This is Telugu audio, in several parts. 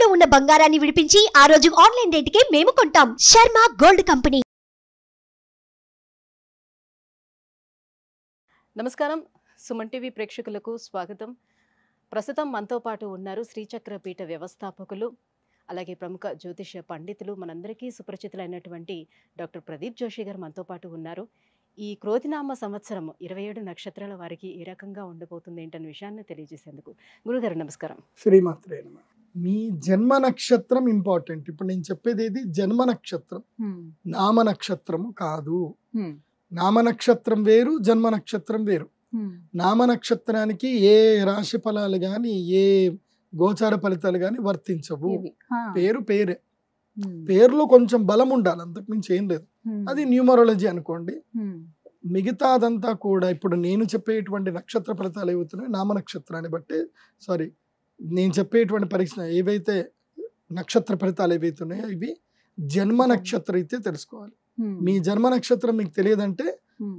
తాకట్టులో ఉన్న బంగారాన్ని విడిపించి ఆ రోజు ఆన్లైన్ రేటుకే మేము కొంటాం. Sharma gold company. నమస్కారం, సుమన్ టీవీ ప్రేక్షకులకు స్వాగతం. ప్రస్తుతం మనతో పాటు ఉన్నారు శ్రీచక్ర పీఠ వ్యవస్థాపకులు, అలాగే ప్రముఖ జ్యోతిష పండితులు, మనందరికీ సుపరిచితులైనటువంటి డాక్టర్ ప్రదీప్ జోషి గారు మనతో పాటు ఉన్నారు. ఈ క్రోధినామ సంవత్సరం 27 నక్షత్రాల వారికి ఏ రకంగా ఉండబోతుంది ఏంటనే విషయాన్ని తెలియజేసేందుకు గురుగారు నమస్కారం. శ్రీమాత్రే నమః. మీ జన్మ నక్షత్రం ఇంపార్టెంట్. ఇప్పుడు నేను చెప్పేది ఏది జన్మ నక్షత్రం, నామ నక్షత్రము కాదు. నామ నక్షత్రం వేరు, జన్మ నక్షత్రం వేరు. నామ నక్షత్రానికి ఏ రాశి ఫలాలు గాని ఏ గోచార ఫలితాలు గాని వర్తించవు. పేరు పేరే, పేరులో కొంచెం బలం ఉండాలి, అంతకు మించి ఏం లేదు. అది న్యూమరాలజీ అనుకోండి. మిగతాదంతా కూడా ఇప్పుడు నేను చెప్పేటువంటి నక్షత్ర ఫలితాలు ఏవవుతున్నాయి నామ నక్షత్రాన్ని బట్టి, సారీ నేను చెప్పేటువంటి పరీక్ష ఏవైతే నక్షత్ర ఫలితాలు ఏవైతున్నాయో ఇవి జన్మ నక్షత్రం అయితే తెలుసుకోవాలి. మీ జన్మ నక్షత్రం మీకు తెలియదంటే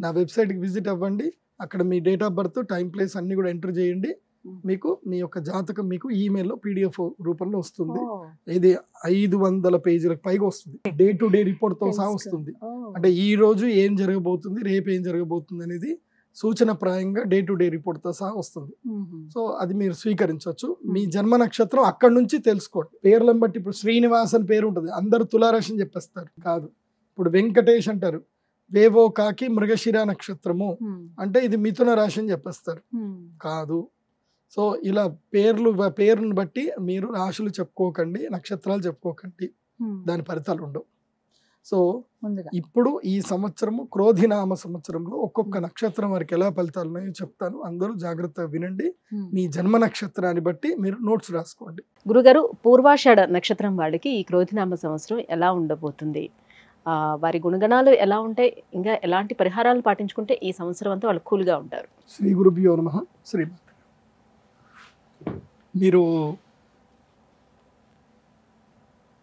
నా వెబ్సైట్కి విజిట్ అవ్వండి. అక్కడ మీ date of birth, time, place అన్ని కూడా ఎంటర్ చేయండి. మీకు మీ యొక్క జాతకం మీకు ఈమెయిల్లో PDF రూపంలో వస్తుంది. ఇది 500 పేజీలకు పైగా వస్తుంది. డే టు డే రిపోర్ట్ తో సహా వస్తుంది. అంటే ఈ రోజు ఏం జరగబోతుంది, రేపు ఏం జరగబోతుంది అనేది సూచన ప్రాయంగా డే టు డే రిపోర్ట్ తో సహా వస్తుంది. సో అది మీరు స్వీకరించవచ్చు. మీ జన్మ నక్షత్రం అక్కడ నుంచి తెలుసుకోండి. పేర్లను బట్టి ఇప్పుడు శ్రీనివాస్ అని పేరు ఉంటుంది, అందరూ తులారాశి అని చెప్పేస్తారు. కాదు. ఇప్పుడు వెంకటేష్ అంటారు, వేవో కాకి మృగశిర నక్షత్రము అంటే ఇది మిథున రాశి అని చెప్పేస్తారు. కాదు. సో ఇలా పేరును బట్టి మీరు రాశులు చెప్పుకోకండి, నక్షత్రాలు చెప్పుకోకండి, దాని ఫలితాలు ఉండవు. సో ఇప్పుడు ఈ సంవత్సరము క్రోధినామ సంవత్సరంలో ఒక్కొక్క నక్షత్రం వారికి ఎలా ఫలితాలు ఉన్నాయో చెప్తాను. అందరూ జాగ్రత్తగా వినండి. మీ జన్మ నక్షత్రాన్ని బట్టి మీరు నోట్స్ రాసుకోండి. గురుగారు, పూర్వాషాఢ నక్షత్రం వాళ్ళకి ఈ క్రోధినామ సంవత్సరం ఎలా ఉండబోతుంది, వారి గుణగణాలు ఎలా ఉంటాయి, ఇంకా ఎలాంటి పరిహారాలు పాటించుకుంటే ఈ సంవత్సరం అంతా వాళ్ళు కూల్గా ఉంటారు? శ్రీ గురుభ్యో నమః. శ్రీమతి,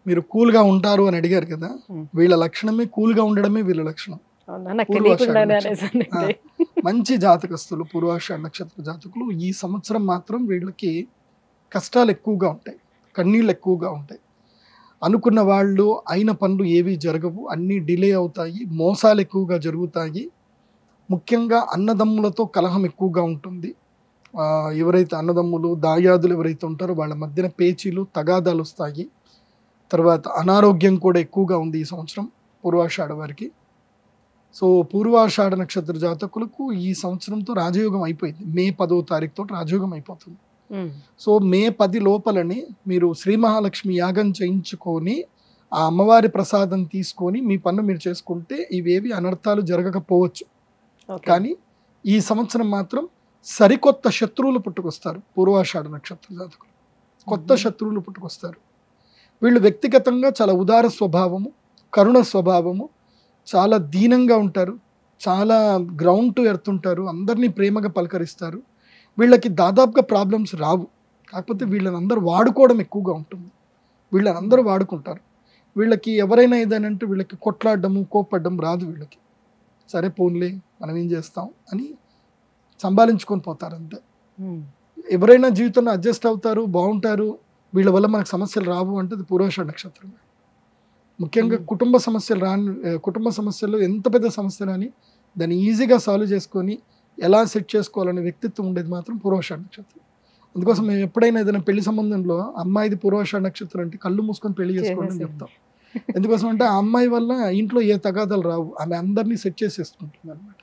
మీరు కూల్గా ఉంటారు అని అడిగారు కదా, వీళ్ళ లక్షణమే కూల్గా ఉండడమే వీళ్ళ లక్షణం. మంచి జాతకస్తులు పూర్వాషాఢ నక్షత్ర జాతకులు ఈ సంవత్సరం మాత్రం వీళ్ళకి కష్టాలు ఎక్కువగా ఉంటాయి, కన్నీళ్ళు ఎక్కువగా ఉంటాయి. అనుకున్న వాళ్ళు అయిన పనులు ఏవి జరగవు, అన్నీ డిలే అవుతాయి, మోసాలు ఎక్కువగా జరుగుతాయి. ముఖ్యంగా అన్నదమ్ములతో కలహం ఎక్కువగా ఉంటుంది. ఎవరైతే అన్నదమ్ములు దాయాదులు ఎవరైతే ఉంటారో వాళ్ళ మధ్యన పేచీలు తగాదాలు వస్తాయి. తర్వాత అనారోగ్యం కూడా ఎక్కువగా ఉంది ఈ సంవత్సరం పూర్వాషాఢ వారికి. సో పూర్వాషాఢ నక్షత్ర జాతకులకు ఈ సంవత్సరంతో రాజయోగం అయిపోయింది. మే 10వ తారీఖుతో రాజయోగం అయిపోతుంది. సో మే 10 లోపలని మీరు శ్రీ మహాలక్ష్మి యాగం చేయించుకొని ఆ అమ్మవారి ప్రసాదం తీసుకొని మీ పన్ను మీరు చేసుకుంటే ఇవేవి అనర్థాలు జరగకపోవచ్చు. కానీ ఈ సంవత్సరం మాత్రం సరికొత్త శత్రువులు పుట్టుకొస్తారు. పూర్వాషాఢ నక్షత్ర జాతకులు కొత్త శత్రువులు పుట్టుకొస్తారు. వీళ్ళు వ్యక్తిగతంగా చాలా ఉదార స్వభావము, కరుణ స్వభావము, చాలా దీనంగా ఉంటారు, చాలా గ్రౌండ్ టు ఎర్త్ ఉంటారు, అందరినీ ప్రేమగా పలకరిస్తారు. వీళ్ళకి దాదాపుగా ప్రాబ్లమ్స్ రావు. కాకపోతే వీళ్ళని అందరూ వాడుకోవడం ఎక్కువగా ఉంటుంది. వీళ్ళని అందరూ వాడుకుంటారు. వీళ్ళకి ఎవరైనా ఏదైనా వీళ్ళకి కొట్లాడడము కోప్పడడం రాదు. వీళ్ళకి సరే పోన్లే మనం ఏం చేస్తాం అని సంభాలించుకొని పోతారు అంతే. ఎవరైనా జీవితంలో అడ్జస్ట్ అవుతారు, బాగుంటారు, వీళ్ళ వల్ల మనకు సమస్యలు రావు అంటే అది పూర్వాషాఢ నక్షత్రం. ముఖ్యంగా కుటుంబ సమస్యల్లో ఎంత పెద్ద సమస్య రాని దాన్ని ఈజీగా సాల్వ్ చేసుకొని ఎలా సెట్ చేసుకోవాలనే వ్యక్తిత్వం ఉండేది మాత్రం పూర్వాషాఢ నక్షత్రం. అందుకోసం మేము ఎప్పుడైనా ఏదైనా పెళ్లి సంబంధంలో అమ్మాయిది పూర్వాషాఢ నక్షత్రం అంటే కళ్ళు మూసుకొని పెళ్లి చేసుకోండి అని చెప్తాం. ఎందుకోసం అంటే ఆ అమ్మాయి వల్ల ఇంట్లో ఏ తగాదాలు రావు, ఆమె అందరినీ సెట్ చేసేసుకుంటుంది అనమాట.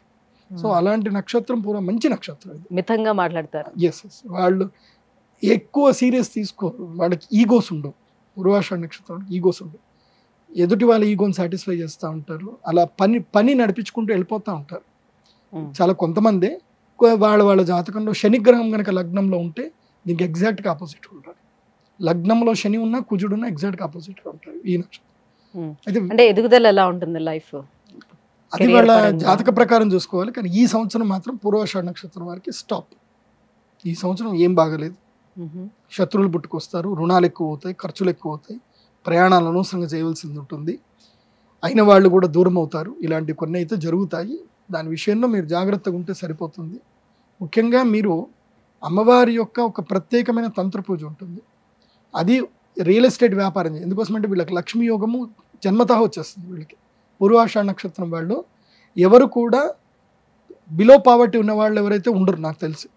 సో అలాంటి నక్షత్రం మంచి నక్షత్రం, మితంగా మాట్లాడతారు. ఎస్, వాళ్ళు ఎక్కువ సీరియస్ తీసుకోరు, వాళ్ళకి ఈగోస్ ఉండవు. పూర్వాషాఢ నక్షత్రం ఈగోస్ ఉండవు. ఎదుటి వాళ్ళ ఈగోని సాటిస్ఫై చేస్తూ ఉంటారు. అలా పని నడిపించుకుంటూ వెళ్ళిపోతూ ఉంటారు. చాలా కొంతమంది వాళ్ళ జాతకంలో శనిగ్రహం కనుక లగ్నంలో ఉంటే దీనికి ఎగ్జాక్ట్గా ఆపోజిట్ ఉంటారు. లగ్నంలో శని ఉన్నా కుజుడు ఉన్నా ఎగ్జాక్ట్గా ఆపోజిట్గా ఉంటారు ఈ నక్షత్రం. అయితే ఎదుగుదల ఎలా ఉంటుంది లైఫ్ అది వాళ్ళ జాతక ప్రకారం చూసుకోవాలి. కానీ ఈ సంవత్సరం మాత్రం పూర్వాషాఢ నక్షత్రం వారికి స్టాప్. ఈ సంవత్సరం ఏం బాగలేదు. శత్రువులు పుట్టుకొస్తారు, రుణాలు ఎక్కువ అవుతాయి, ఖర్చులు ఎక్కువ అవుతాయి, ప్రయాణాలు అనవసరంగా చేయవలసింది ఉంటుంది, అయిన వాళ్ళు కూడా దూరం అవుతారు. ఇలాంటి కొన్ని అయితే జరుగుతాయి. దాని విషయంలో మీరు జాగ్రత్తగా ఉంటే సరిపోతుంది. ముఖ్యంగా మీరు అమ్మవారి యొక్క ఒక ప్రత్యేకమైన తంత్ర పూజ ఉంటుంది. అది రియల్ ఎస్టేట్ వ్యాపారం ఎందుకోసం అంటే వీళ్ళకి లక్ష్మీ యోగము జన్మతః వచ్చేస్తుంది వీళ్ళకి. పూర్వాషాఢ నక్షత్రం వాళ్ళు ఎవరు కూడా బిలో పావర్టీ ఉన్న వాళ్ళు ఎవరైతే ఉండరు నాకు తెలిసి.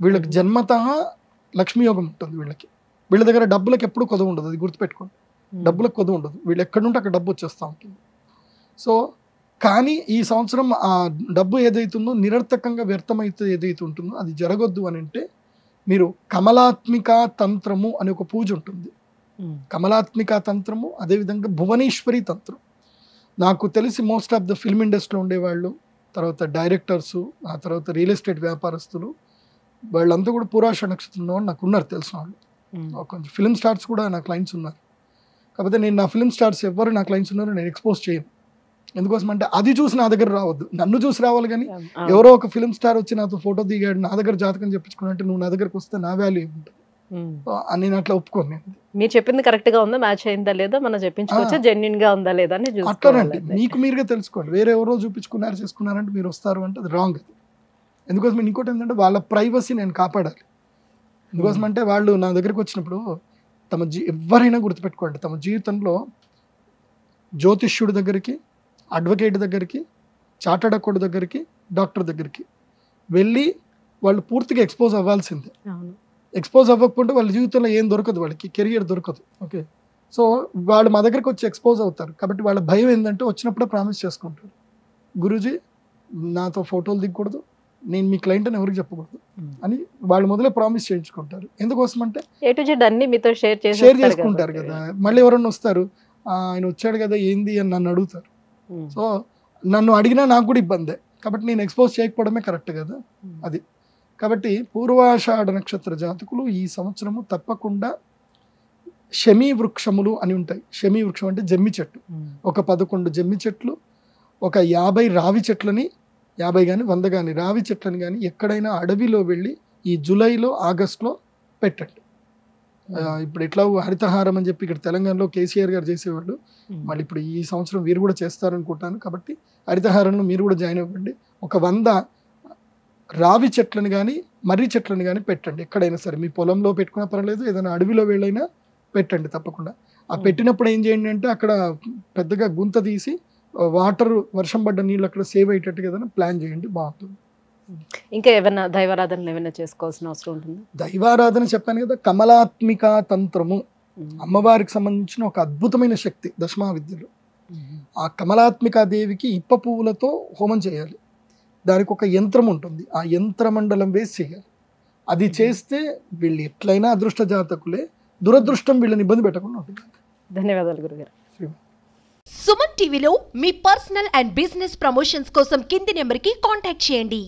వీళ్ళకి జన్మతః లక్ష్మీ యోగం ఉంటుంది వీళ్ళకి. వీళ్ళ దగ్గర డబ్బులకు ఎప్పుడు కొదవ ఉండదు, అది గుర్తుపెట్టుకోండి. డబ్బులకు కొదవ ఉండదు, వీళ్ళు ఎక్కడుంటే అక్కడ డబ్బు వచ్చేస్తూ ఉంటుంది. సో కానీ ఈ సంవత్సరం ఆ డబ్బు ఏదైతుందో నిరర్థకంగా వ్యర్థమైతే ఏదైతే ఉంటుందో అది జరగొద్దు అని అంటే మీరు కమలాత్మిక తంత్రము అనే ఒక పూజ ఉంటుంది. కమలాత్మిక తంత్రము, అదేవిధంగా భువనేశ్వరి తంత్రం. నాకు తెలిసి మోస్ట్ ఆఫ్ ద ఫిల్మ్ ఇండస్ట్రీలో ఉండేవాళ్ళు, తర్వాత డైరెక్టర్సు, ఆ తర్వాత రియల్ ఎస్టేట్ వ్యాపారస్తులు, వాళ్ళంతా కూడా పూర్వాషాఢ నక్షత్రంలో నాకు ఉన్నారు తెలిసిన వాళ్ళు. కొంచెం ఫిల్మ్ స్టార్స్ కూడా నా క్లయింట్స్ ఉన్నారు. కాకపోతే నేను నా ఫిల్మ్ స్టార్స్ ఎవరు నా క్లయింట్స్ ఉన్నారో నేను ఎక్స్పోజ్ చేయను. ఎందుకోసం అంటే అది చూసి నా దగ్గర రావద్దు, నన్ను చూసి రావాలి. కానీ ఎవరో ఒక ఫిల్మ్ స్టార్ వచ్చి నాతో ఫోటో దిగాడు, నా దగ్గర జాతకం చెప్పించుకున్నట్టు నువ్వు నా దగ్గరకు వస్తే నా వాల్యూ ఏముంటుంది? నేను అట్లా ఒప్పుకోను. నేను మీరు చెప్పింది కరెక్ట్ గా ఉందా, మ్యాచ్ అయిందా లేదా, మనం చెప్పించుకోవచ్చా, జెన్యున్ గా ఉందా లేదా అని అట్లానండి. మీకు మీరుగా తెలుసుకోండి. వేరే ఎవరో చూపించుకున్నారు చేసుకున్నారంటే మీరు వస్తారు అంటే అది రాంగ్. అది ఎందుకోసం ఇంకోటి ఏంటంటే వాళ్ళ ప్రైవసీ నేను కాపాడాలి. ఎందుకోసం అంటే వాళ్ళు నా దగ్గరికి వచ్చినప్పుడు ఎవరైనా గుర్తుపెట్టుకోండి, తమ జీవితంలో జ్యోతిష్యుడి దగ్గరికి, అడ్వకేట్ దగ్గరికి, చార్టర్డ్ అకౌంట్ దగ్గరికి, డాక్టర్ దగ్గరికి వెళ్ళి వాళ్ళు పూర్తిగా ఎక్స్పోజ్ అవ్వాల్సిందే. ఎక్స్పోజ్ అవ్వకపోతే వాళ్ళ జీవితంలో ఏం దొరకదు, వాళ్ళకి కెరియర్ దొరకదు. ఓకే, సో వాళ్ళు మా దగ్గరికి వచ్చి ఎక్స్పోజ్ అవుతారు. కాబట్టి వాళ్ళ భయం ఏంటంటే వచ్చినప్పుడే ప్రామిస్ చేసుకుంటారు, గురూజీ నాతో ఫోటోలు దిగకూడదు, నేను మీ క్లయింట్ అని ఎవరికి చెప్పకూడదు అని వాళ్ళు మొదలే ప్రామిస్ చేయించుకుంటారు. ఎందుకోసం అంటే షేర్ చేసుకుంటారు కదా. మళ్ళీ ఎవరన్నా వస్తారు, ఆయన వచ్చాడు కదా ఏంది అని నన్ను అడుగుతారు. సో నన్ను అడిగినా నాకు కూడా ఇబ్బందే, కాబట్టి నేను ఎక్స్పోజ్ చేయకపోవడమే కరెక్ట్ కదా. అది కాబట్టి పూర్వాషాఢ నక్షత్ర జాతకులు ఈ సంవత్సరము తప్పకుండా శమీ వృక్షములు అని ఉంటాయి. శమీ వృక్షం అంటే జమ్మి చెట్టు, ఒక 11 జమ్మి చెట్లు, ఒక 50 రావి చెట్లని, 50 కానీ 100 కానీ రావి చెట్లని కానీ ఎక్కడైనా అడవిలో వెళ్ళి ఈ జూలైలో ఆగస్టులో పెట్టండి. ఇప్పుడు ఎట్లా హరితహారం అని చెప్పి ఇక్కడ తెలంగాణలో కేసీఆర్ గారు చేసేవాళ్ళు, మళ్ళీ ఇప్పుడు ఈ సంవత్సరం వీరు కూడా చేస్తారనుకుంటాను. కాబట్టి హరితహారంలో మీరు కూడా జాయిన్ అవ్వండి. ఒక 100 రావి చెట్లను కానీ మర్రి చెట్లను కానీ పెట్టండి. ఎక్కడైనా సరే మీ పొలంలో పెట్టుకున్నా పర్వాలేదు, ఏదైనా అడవిలో వెళ్ళైనా పెట్టండి తప్పకుండా. ఆ పెట్టినప్పుడు ఏం చేయండి అంటే అక్కడ పెద్దగా గుంత తీసి వాటర్, వర్షం పడ్డ నీళ్ళు అక్కడ సేవ్ అయ్యేటట్టుగా ఏదైనా ప్లాన్ చేయండి, బాగుంటుంది. ఇంకా ఏమైనా దైవారాధనలు ఏమైనా చేసుకోవాల్సిన అవసరం ఉంటుంది? దైవారాధన చెప్పాను కదా, కమలాత్మిక తంత్రము అమ్మవారికి సంబంధించిన ఒక అద్భుతమైన శక్తి దశమా విద్యలో. ఆ కమలాత్మిక దేవికి ఇప్ప పువ్వులతో హోమం చేయాలి. దానికి ఒక యంత్రం ఉంటుంది, ఆ యంత్రమండలం వేసి చేయాలి. అది చేస్తే వీళ్ళు ఎట్లయినా అదృష్ట జాతకులే, దురదృష్టం వీళ్ళని ఇబ్బంది పెట్టకుండా ఉంటుంది. ధన్యవాదాలు గురుగారు. సుమన్ టీవీలో మీ పర్సనల్ అండ్ బిజినెస్ ప్రమోషన్స్ కోసం కింది నెంబర్కి కాంటాక్ట్ చేయండి.